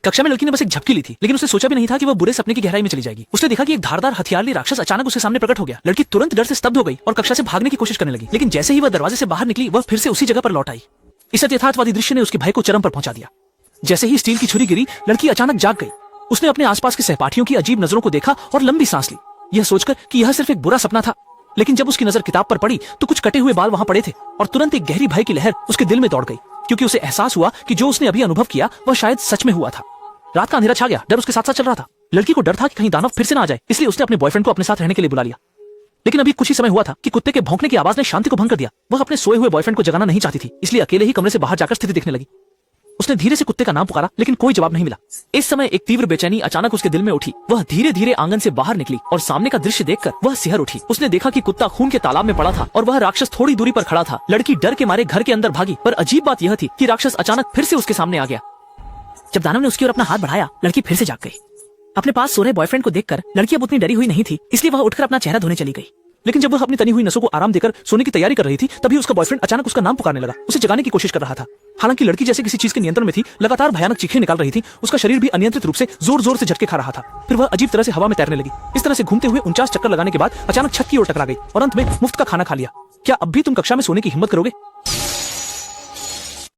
कक्षा में लड़की ने बस एक झपकी ली थी, लेकिन उसने सोचा भी नहीं था कि वह बुरे सपने की गहराई में चली जाएगी। उसने देखा कि एक धारदार हथियारली राक्षस अचानक उसके सामने प्रकट हो गया। लड़की तुरंत डर से स्तब्ध हो गई और कक्षा से भागने की कोशिश करने लगी, लेकिन जैसे ही वह दरवाजे से बाहर निकली, वह फिर से उसी जगह पर लौट आई। इस यथार्थवादी दृश्य ने उसके भय को चरम पर पहुंचा दिया। जैसे ही स्टील की छुरी गिरी, लड़की अचानक जाग गई। उसने अपने आसपास के सहपाठियों की अजीब नजरों को देखा और लंबी सांस ली, यह सोचकर कि यह सिर्फ एक बुरा सपना था। लेकिन जब उसकी नजर किताब पर पड़ी तो कुछ कटे हुए बाल वहां पड़े थे और तुरंत एक गहरी भय की लहर उसके दिल में दौड़ गई, क्योंकि उसे एहसास हुआ कि जो उसने अभी अनुभव किया वह शायद सच में हुआ था। रात का अंधेरा छा गया, डर उसके साथ साथ चल रहा था। लड़की को डर था कि कहीं दानव फिर से ना आ जाए, इसलिए उसने अपने बॉयफ्रेंड को अपने साथ रहने के लिए बुला लिया। लेकिन अभी कुछ ही समय हुआ था कि कुत्ते के भौंकने की आवाज ने शांति को भंग कर दिया। वह अपने सोए हुए बॉयफ्रेंड को जगाना नहीं चाहती थी, इसलिए अकेले ही कमरे से बाहर जाकर स्थिति देखने लगी। उसने धीरे से कुत्ते का नाम पुकारा, लेकिन कोई जवाब नहीं मिला। इस समय एक तीव्र बेचैनी अचानक उसके दिल में उठी। वह धीरे धीरे आंगन से बाहर निकली और सामने का दृश्य देखकर वह सिहर उठी। उसने देखा कि कुत्ता खून के तालाब में पड़ा था और वह राक्षस थोड़ी दूरी पर खड़ा था। लड़की डर के मारे घर के अंदर भागी, पर अजीब बात यह थी कि राक्षस अचानक फिर से उसके सामने आ गया। जब दानव ने उसकी ओर अपना हाथ बढ़ाया, लड़की फिर से जाग गई। अपने पास सो रहे बॉयफ्रेंड को देखकर लड़की अब उतनी डरी हुई नहीं थी, इसलिए वह उठकर अपना चेहरा धोने चली गई। लेकिन जब वह अपनी तनी हुई नसों को आराम देकर सोने की तैयारी कर रही थी, तभी उसका बॉयफ्रेंड अचानक उसका नाम पुकारने लगा। उसे जगाने की कोशिश कर रहा था। हालांकि लड़की जैसे किसी चीज के नियंत्रण में थी, लगातार भयानक चीखें निकाल रही थी। उसका शरीर भी अनियंत्रित रूप से जोर जोर से झटके खा रहा था। फिर वह अजीब तरह से हवा में तैरने लगी। इस तरह से घूमते हुए 49 चक्कर लगाने के बाद अचानक छत की ओर टकरा गई और अंत में मुफ्त का खाना खा लिया। क्या अब भी तुम कक्षा में सोने की हिम्मत करोगे?